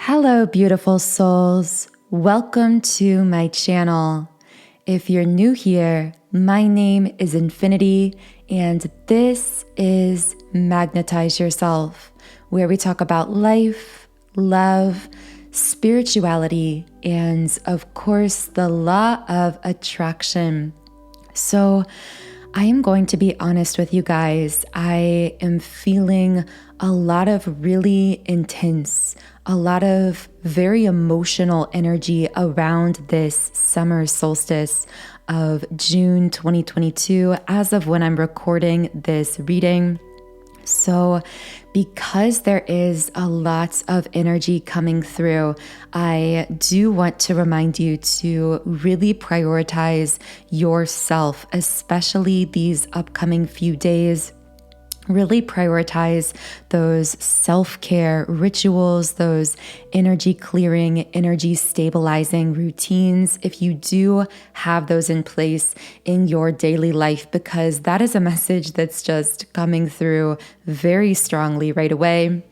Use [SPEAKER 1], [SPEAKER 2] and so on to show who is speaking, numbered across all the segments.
[SPEAKER 1] Hello, beautiful souls. Welcome to my channel. If you're new here, my name is Infinity, and this is Magnetize Yourself, where we talk about life, love, spirituality, and of course, the law of attraction. So, I am going to be honest with you guys. I am feeling a lot of really intense, a lot of very emotional energy around this summer solstice of June 2022 as of when I'm recording this reading. So because there is a lot of energy coming through, I do want to remind you to really prioritize yourself, especially these upcoming few days. Really prioritize those self-care rituals, those energy clearing, energy stabilizing routines, if you do have those in place in your daily life, because that is a message that's just coming through very strongly right away.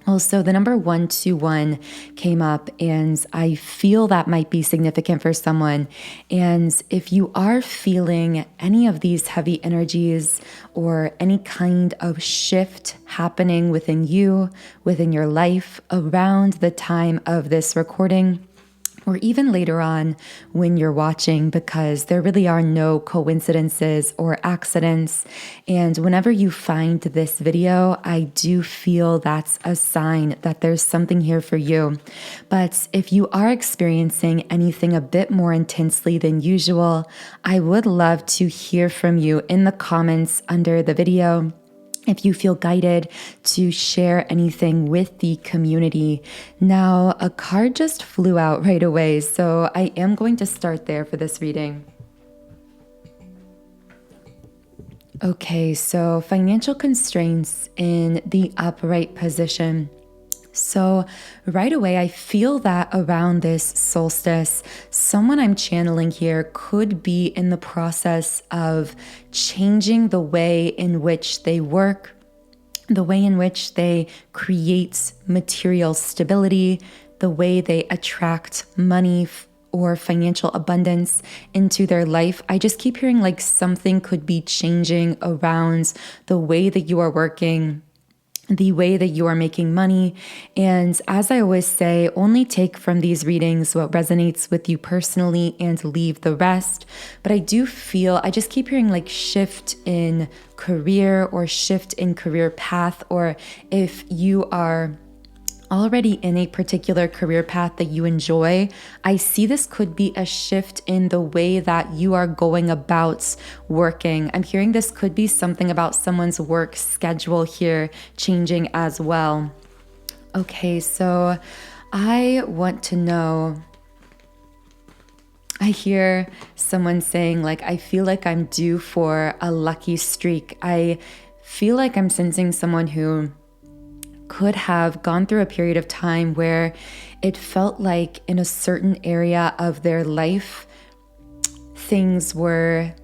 [SPEAKER 1] Also, the number 121 came up, and I feel that might be significant for someone. And if you are feeling any of these heavy energies or any kind of shift happening within you, within your life around the time of this recording, or even later on when you're watching, because there really are no coincidences or accidents. And whenever you find this video, I do feel that's a sign that there's something here for you. But if you are experiencing anything a bit more intensely than usual, I would love to hear from you in the comments under the video. If you feel guided to share anything with the community. Now, a card just flew out right away, so I am going to start there for this reading. Okay, so financial constraints in the upright position. So right away, I feel that around this solstice, someone I'm channeling here could be in the process of changing the way in which they work, the way in which they create material stability, the way they attract money or financial abundance into their life. I just keep hearing like something could be changing around the way that you are working, the way that you are making money. And as I always say, only take from these readings what resonates with you personally and leave the rest. But I do feel, I just keep hearing like shift in career or shift in career path, or if you are already in a particular career path that you enjoy, I see this could be a shift in the way that you are going about working. I'm hearing this could be something about someone's work schedule here changing as well. Okay, so I want to know, I hear someone saying like, I feel like I'm due for a lucky streak. I feel like I'm sensing someone who could have gone through a period of time where it felt like in a certain area of their life, things were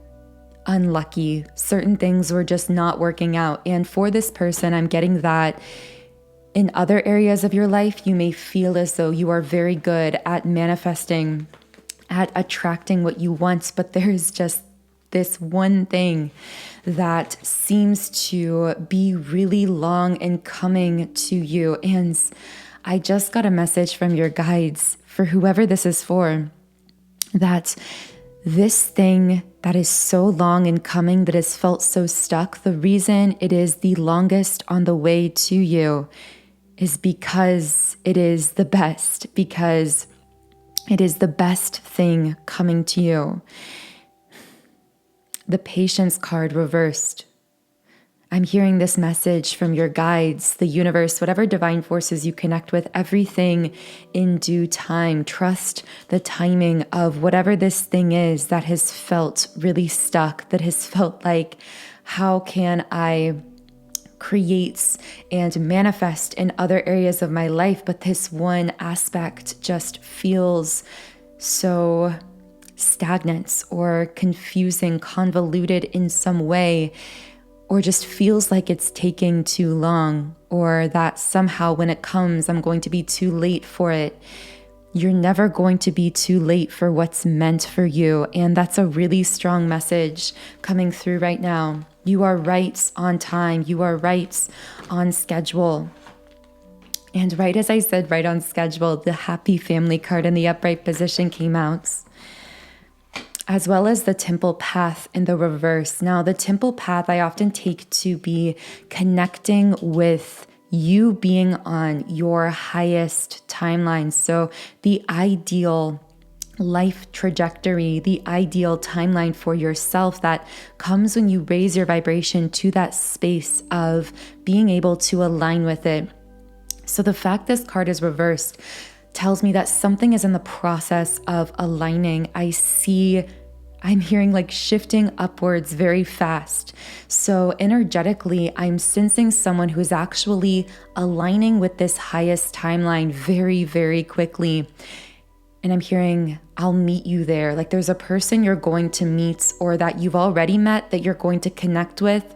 [SPEAKER 1] unlucky. Certain things were just not working out. And for this person, I'm getting that in other areas of your life, you may feel as though you are very good at manifesting, at attracting what you want, but there's just this one thing that seems to be really long in coming to you. And I just got a message from your guides, for whoever this is for, that this thing that is so long in coming, that has felt so stuck, the reason it is the longest on the way to you is because it is the best, because it is the best thing coming to you. The Patience card reversed. I'm hearing this message from your guides, the universe, whatever divine forces you connect with, everything in due time. Trust the timing of whatever this thing is that has felt really stuck, that has felt like, how can I create and manifest in other areas of my life, but this one aspect just feels so stagnant or confusing, convoluted in some way, or just feels like it's taking too long. or that somehow when it comes, I'm going to be too late for it. You're never going to be too late for what's meant for you. And that's a really strong message coming through right now. You are right on time. You are right on schedule. And right as I said, right on schedule, the happy family card in the upright position came out, as well as the temple path in the reverse. Now, the temple path I often take to be connecting with you being on your highest timeline. So the ideal life trajectory, the ideal timeline for yourself that comes when you raise your vibration to that space of being able to align with it. So the fact this card is reversed tells me that something is in the process of aligning. I'm hearing like shifting upwards very fast. So energetically, I'm sensing someone who is actually aligning with this highest timeline very, very quickly. And I'm hearing, I'll meet you there. Like there's a person you're going to meet or that you've already met that you're going to connect with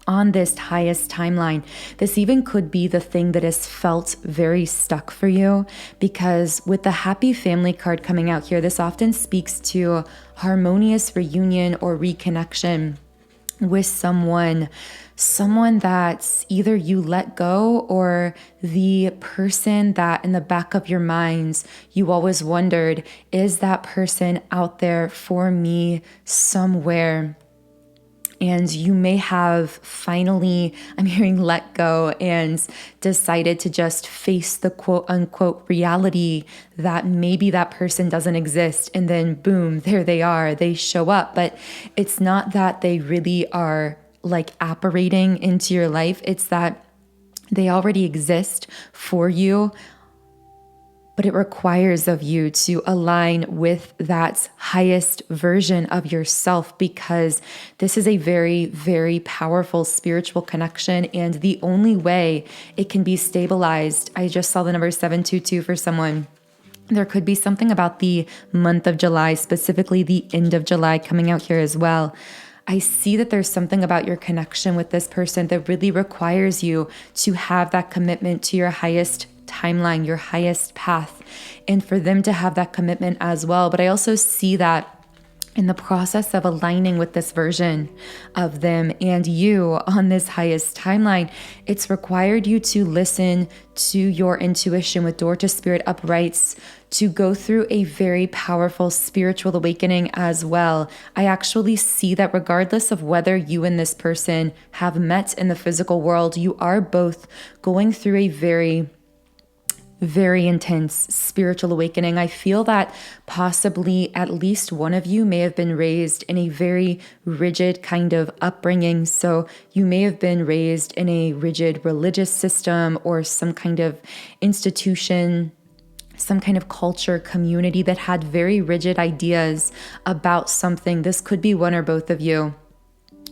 [SPEAKER 1] on this highest timeline. This even could be the thing that has felt very stuck for you, because with the happy family card coming out here, this often speaks to harmonious reunion or reconnection with someone that either you let go or the person that in the back of your minds, you always wondered, is that person out there for me somewhere? And you may have finally, I'm hearing let go and decided to just face the quote unquote reality that maybe that person doesn't exist. And then boom, there they are, they show up. But it's not that they really are like apparating into your life. It's that they already exist for you. But it requires of you to align with that highest version of yourself, because this is a very, very powerful spiritual connection. And the only way it can be stabilized, I just saw the number 722 for someone. There could be something about the month of July, specifically the end of July coming out here as well. I see that there's something about your connection with this person that really requires you to have that commitment to your highest timeline, your highest path, and for them to have that commitment as well. But I also see that in the process of aligning with this version of them and you on this highest timeline, it's required you to listen to your intuition with door to spirit uprights, to go through a very powerful spiritual awakening as well. I actually see that regardless of whether you and this person have met in the physical world, you are both going through a very intense spiritual awakening. I feel that possibly at least one of you may have been raised in a very rigid kind of upbringing. So you may have been raised in a rigid religious system or some kind of institution, some kind of culture, community that had very rigid ideas about something. This could be one or both of you.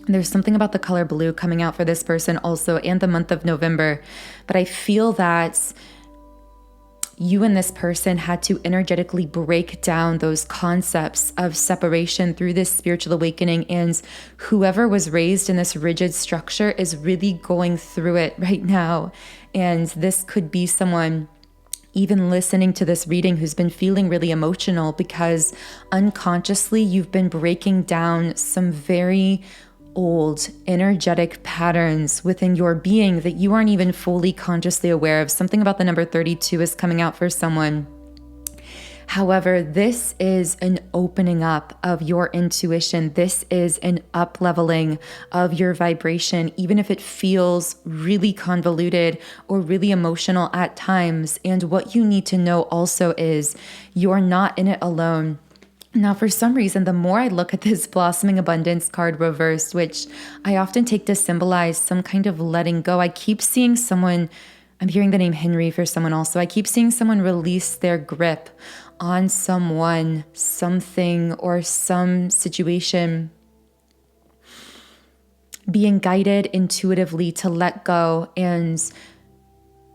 [SPEAKER 1] There's something about the color blue coming out for this person also, and the month of November. But I feel that you and this person had to energetically break down those concepts of separation through this spiritual awakening. And whoever was raised in this rigid structure is really going through it right now. And this could be someone even listening to this reading who's been feeling really emotional because unconsciously you've been breaking down some very old energetic patterns within your being that you aren't even fully consciously aware of. Something about the number 32 is coming out for someone. However, this is an opening up of your intuition. This is an up-leveling of your vibration, even if it feels really convoluted or really emotional at times. And what you need to know also is you're not in it alone. Now, for some reason, the more I look at this Blossoming Abundance card reversed, which I often take to symbolize some kind of letting go, I keep seeing someone, I'm hearing the name Henry for someone also, I keep seeing someone release their grip on someone, something, or some situation, being guided intuitively to let go and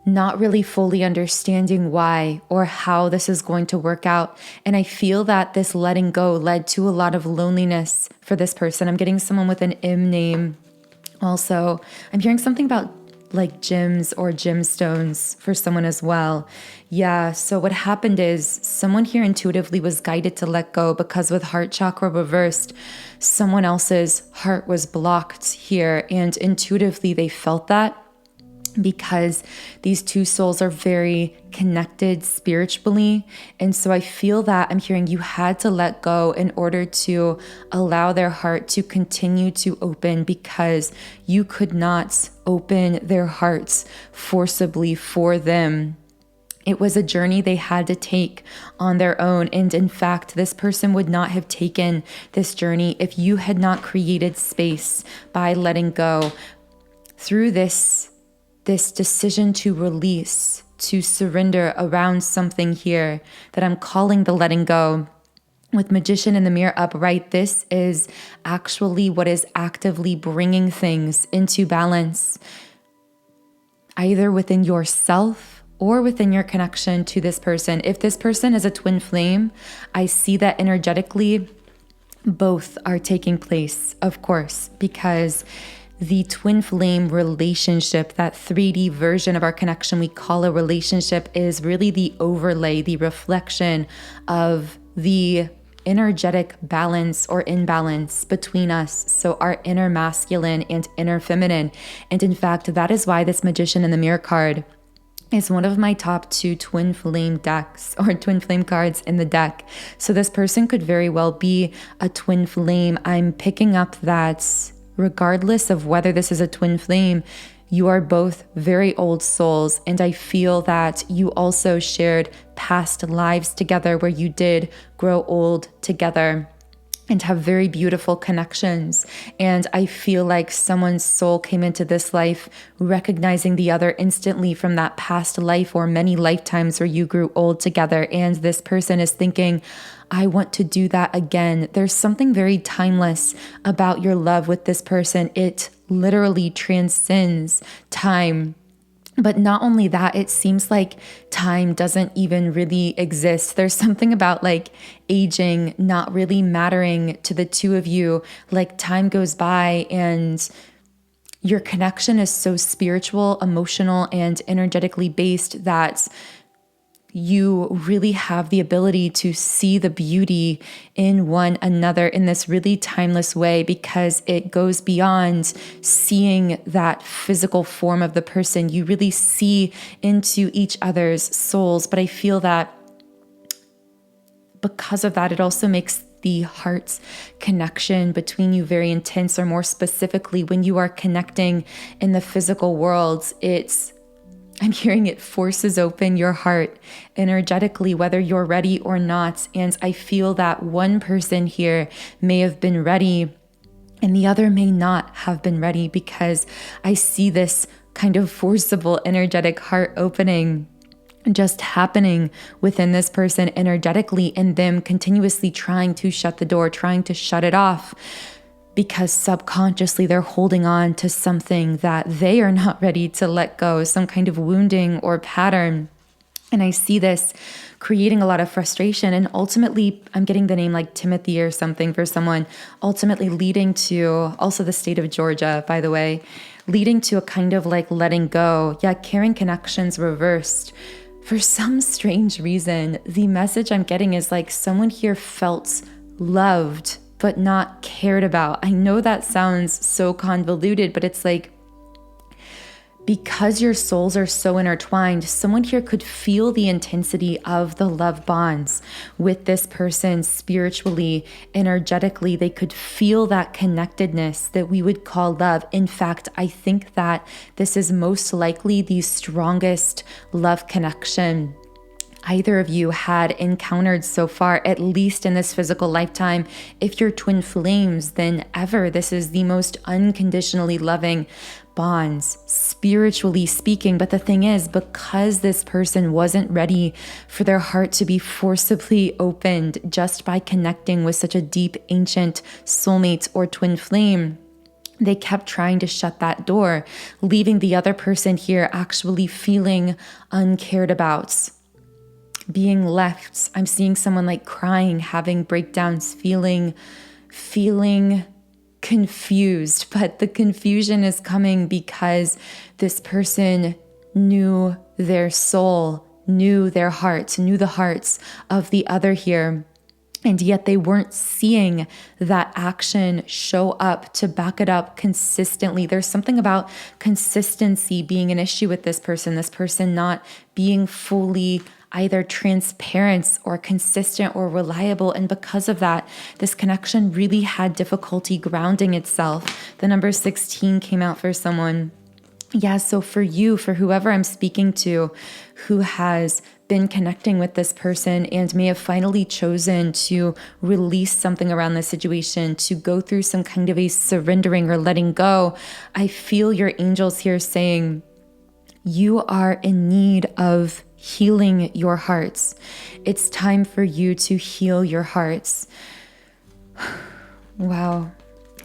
[SPEAKER 1] not really fully understanding why or how this is going to work out. And I feel that this letting go led to a lot of loneliness for this person. I'm getting someone with an M name also. I'm hearing something about like gems or gemstones for someone as well. Yeah, so what happened is someone here intuitively was guided to let go because with heart chakra reversed, someone else's heart was blocked here, and intuitively they felt that because these two souls are very connected spiritually. And so I feel that I'm hearing you had to let go in order to allow their heart to continue to open, because you could not open their hearts forcibly for them. It was a journey they had to take on their own. And in fact, this person would not have taken this journey if you had not created space by letting go. Through this decision to release, to surrender around something here that I'm calling the letting go. With Magician in the mirror upright, this is actually what is actively bringing things into balance, either within yourself or within your connection to this person. If this person is a twin flame, I see that energetically both are taking place, of course, because the twin flame relationship, that 3D version of our connection we call a relationship, is really the overlay, the reflection of the energetic balance or imbalance between us. So our inner masculine and inner feminine. And in fact, that is why this Magician in the Mirror card is one of my top 2 twin flame decks or twin flame cards in the deck. So this person could very well be a twin flame. I'm picking up that regardless of whether this is a twin flame, you are both very old souls. And I feel that you also shared past lives together where you did grow old together and have very beautiful connections. And I feel like someone's soul came into this life recognizing the other instantly from that past life or many lifetimes where you grew old together. And this person is thinking, I want to do that again. There's something very timeless about your love with this person. It literally transcends time. But not only that, it seems like time doesn't even really exist. There's something about like aging not really mattering to the two of you. Like time goes by and your connection is so spiritual, emotional, and energetically based that you really have the ability to see the beauty in one another in this really timeless way, because it goes beyond seeing that physical form of the person. You really see into each other's souls. But I feel that because of that, it also makes the heart's connection between you very intense, or more specifically, when you are connecting in the physical world, I'm hearing it forces open your heart energetically, whether you're ready or not. And I feel that one person here may have been ready and the other may not have been ready, because I see this kind of forcible energetic heart opening just happening within this person energetically, and them continuously trying to shut the door, trying to shut it off, because subconsciously they're holding on to something that they are not ready to let go, some kind of wounding or pattern. And I see this creating a lot of frustration, and ultimately I'm getting the name like Timothy or something for someone, ultimately leading to, also the state of Georgia, by the way, leading to a kind of like letting go. Yeah, caring connections reversed. For some strange reason, the message I'm getting is like someone here felt loved but not cared about. I know that sounds so convoluted, but it's like, because your souls are so intertwined, someone here could feel the intensity of the love bonds with this person spiritually, energetically. They could feel that connectedness that we would call love. In fact, I think that this is most likely the strongest love connection either of you had encountered so far, at least in this physical lifetime. If you're twin flames, then ever. This is the most unconditionally loving bonds, spiritually speaking. But the thing is, because this person wasn't ready for their heart to be forcibly opened just by connecting with such a deep, ancient soulmate or twin flame, they kept trying to shut that door, leaving the other person here actually feeling uncared about, being left. I'm seeing someone like crying, having breakdowns, feeling confused, but the confusion is coming because this person knew their soul, knew their heart, knew the hearts of the other here. And yet they weren't seeing that action show up to back it up consistently. There's something about consistency being an issue with this person not being fully either transparent or consistent or reliable. And because of that, this connection really had difficulty grounding itself. The number 16 came out for someone. Yeah, so for you, for whoever I'm speaking to who has been connecting with this person and may have finally chosen to release something around this situation, to go through some kind of a surrendering or letting go, I feel your angels here saying, you are in need of healing your hearts. It's time for you to heal your hearts. Wow.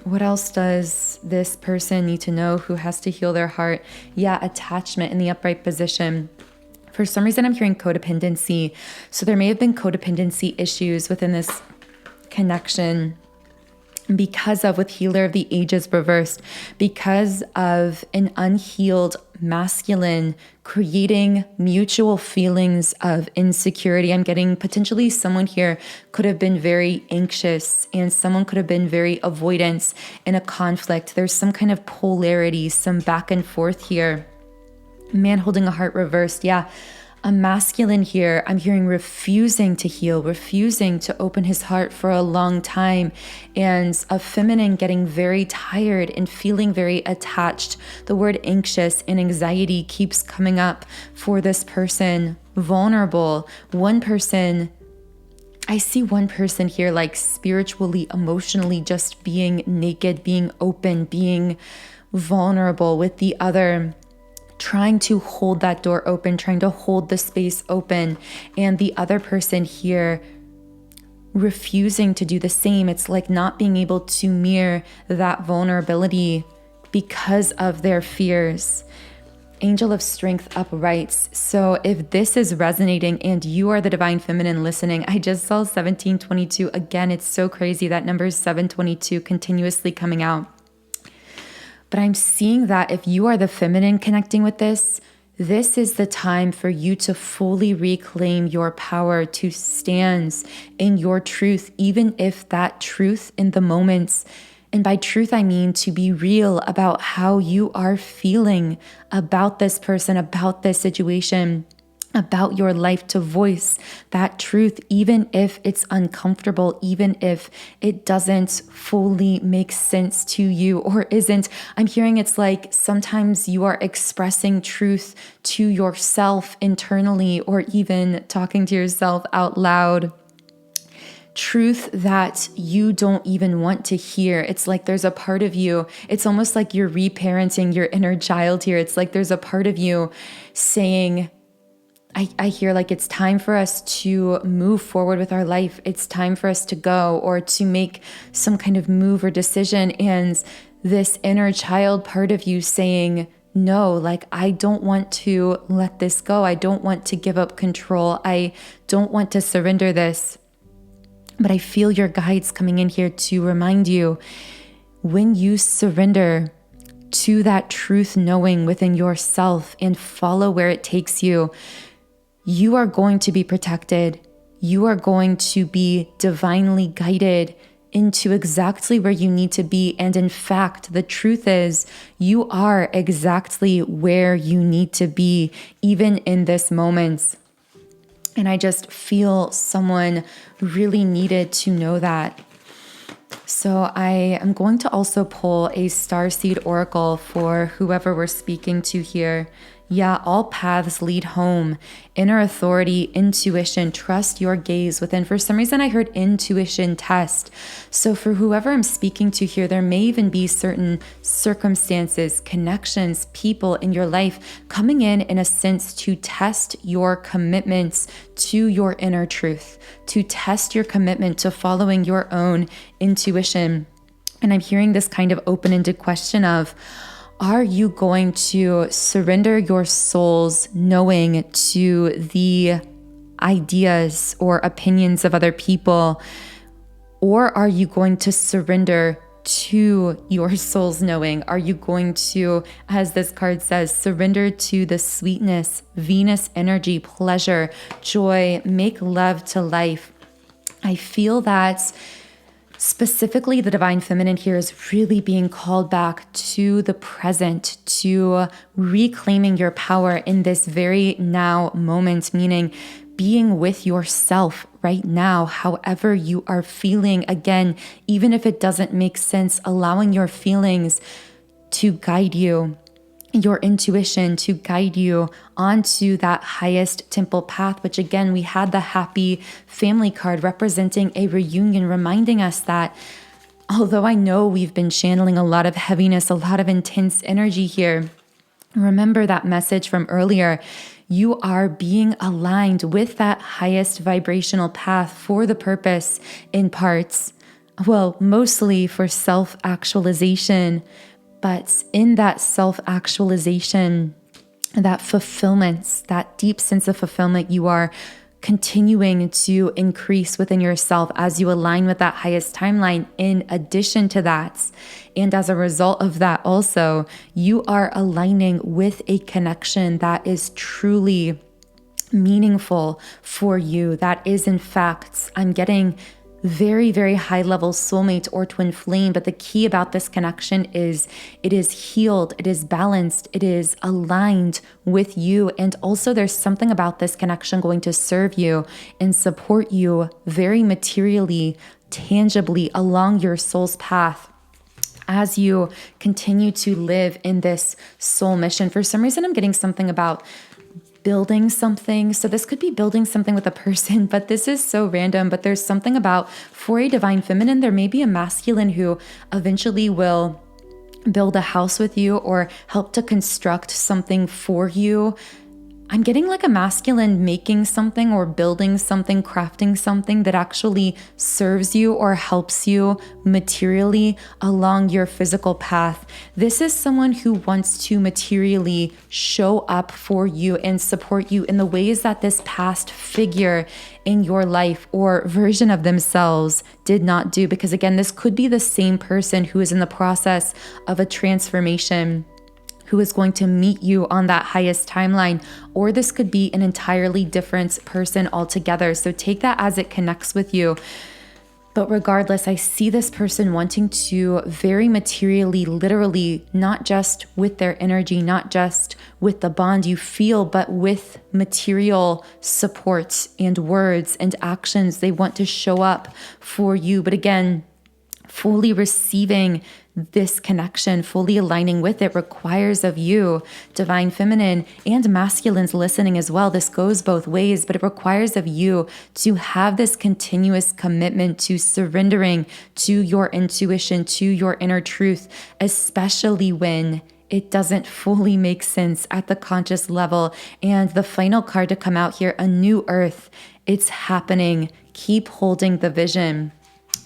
[SPEAKER 1] What else does this person need to know who has to heal their heart? Yeah, attachment in the upright position. For some reason, I'm hearing codependency. So there may have been codependency issues within this connection because of, with Healer of the Ages reversed, because of an unhealed masculine creating mutual feelings of insecurity. I'm getting potentially someone here could have been very anxious and someone could have been very avoidant in a conflict. There's some kind of polarity, some back and forth here. Man holding a heart reversed. Yeah. A masculine here, I'm hearing refusing to heal, refusing to open his heart for a long time, and a feminine getting very tired and feeling very attached. The word anxious and anxiety keeps coming up for this person. Vulnerable. One person, I see one person here like spiritually, emotionally just being naked, being open, being vulnerable, with the other trying to hold that door open, trying to hold the space open, and the other person here refusing to do the same. It's like not being able to mirror that vulnerability because of their fears. Angel of Strength uprights. So if this is resonating and you are the divine feminine listening, I just saw 1722 again. It's so crazy that number 722 continuously coming out. But I'm seeing that if you are the feminine connecting with this is the time for you to fully reclaim your power, to stand in your truth, even if that truth in the moments, and by truth, I mean to be real about how you are feeling about this person, about this situation, about your life, to voice that truth, even if it's uncomfortable, even if it doesn't fully make sense to you or isn't. I'm hearing it's like sometimes you are expressing truth to yourself internally or even talking to yourself out loud. Truth that you don't even want to hear. It's like there's a part of you, it's almost like you're reparenting your inner child here. It's like there's a part of you saying, I hear like it's time for us to move forward with our life. It's time for us to go or to make some kind of move or decision. And this inner child part of you saying, no, like I don't want to let this go. I don't want to give up control. I don't want to surrender this. But I feel your guides coming in here to remind you, when you surrender to that truth knowing within yourself and follow where it takes you, you are going to be protected. You are going to be divinely guided into exactly where you need to be. And in fact, the truth is you are exactly where you need to be, even in this moment. And I just feel someone really needed to know that. So I am going to also pull a starseed oracle for whoever we're speaking to here. Yeah, all paths lead home. Inner authority, intuition, trust your gaze within. For some reason, I heard intuition test. So for whoever I'm speaking to here, there may even be certain circumstances, connections, people in your life coming in a sense to test your commitments to your inner truth, to test your commitment to following your own intuition. And I'm hearing this kind of open-ended question of, are you going to surrender your soul's knowing to the ideas or opinions of other people? Or are you going to surrender to your soul's knowing? Are you going to, as this card says, surrender to the sweetness, Venus energy, pleasure, joy, make love to life? I feel that specifically the divine feminine here is really being called back to the present, to reclaiming your power in this very now moment, meaning being with yourself right now, however you are feeling. Again, even if it doesn't make sense, allowing your feelings to guide you, your intuition to guide you onto that highest temple path, which again, we had the happy family card representing a reunion, reminding us that although I know we've been channeling a lot of heaviness, a lot of intense energy here, remember that message from earlier. You are being aligned with that highest vibrational path for the purpose, in parts, well, mostly for self-actualization. But in that self-actualization, that fulfillment, that deep sense of fulfillment, you are continuing to increase within yourself as you align with that highest timeline. In addition to that, and as a result of that also, you are aligning with a connection that is truly meaningful for you. That is, in fact, I'm getting very, very high level soulmate or twin flame. But the key about this connection is it is healed, it is balanced, it is aligned with you. And also there's something about this connection going to serve you and support you very materially, tangibly along your soul's path as you continue to live in this soul mission. For some reason, I'm getting something about building something. So this could be building something with a person, but this is so random. But there's something about, for a divine feminine, there may be a masculine who eventually will build a house with you or help to construct something for you. I'm getting like a masculine making something or building something, crafting something that actually serves you or helps you materially along your physical path. This is someone who wants to materially show up for you and support you in the ways that this past figure in your life or version of themselves did not do. Because again, this could be the same person who is in the process of a transformation, who is going to meet you on that highest timeline, or this could be an entirely different person altogether. So take that as it connects with you. But regardless, I see this person wanting to very materially, literally, not just with their energy, not just with the bond you feel, but with material support and words and actions. They want to show up for you. But again, fully receiving this connection, fully aligning with it, requires of you, divine feminine and masculines listening as well. This goes both ways, but it requires of you to have this continuous commitment to surrendering to your intuition, to your inner truth, especially when it doesn't fully make sense at the conscious level. And the final card to come out here, a new earth. It's happening. Keep holding the vision.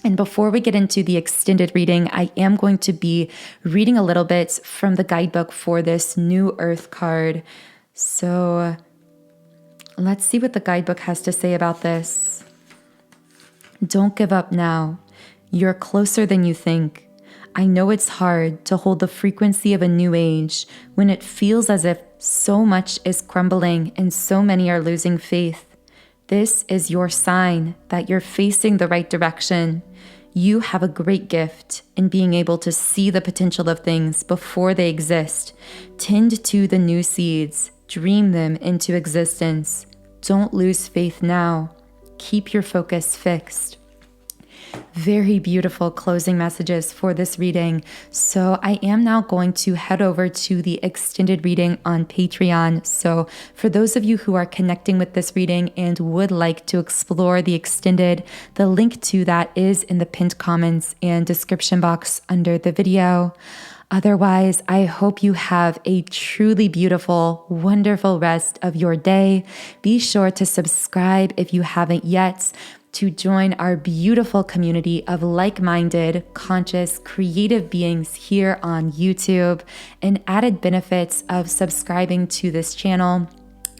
[SPEAKER 1] And before we get into the extended reading, I am going to be reading a little bit from the guidebook for this new earth card. So let's see what the guidebook has to say about this. Don't give up now. You're closer than you think. I know it's hard to hold the frequency of a new age when it feels as if so much is crumbling and so many are losing faith. This is your sign that you're facing the right direction. You have a great gift in being able to see the potential of things before they exist. Tend to the new seeds. Dream them into existence. Don't lose faith now. Keep your focus fixed. Very beautiful closing messages for this reading. So I am now going to head over to the extended reading on Patreon. So for those of you who are connecting with this reading and would like to explore the extended, the link to that is in the pinned comments and description box under the video. Otherwise, I hope you have a truly beautiful, wonderful rest of your day. Be sure to subscribe if you haven't yet, to join our beautiful community of like-minded, conscious, creative beings here on YouTube. And added benefits of subscribing to this channel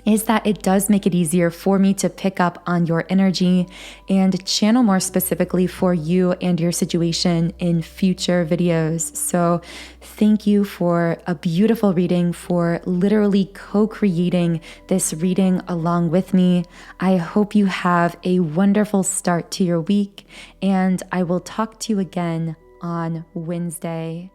[SPEAKER 1] is that it does make it easier for me to pick up on your energy and channel more specifically for you and your situation in future videos. So thank you for a beautiful reading, for literally co-creating this reading along with me. I hope you have a wonderful start to your week, and I will talk to you again on Wednesday.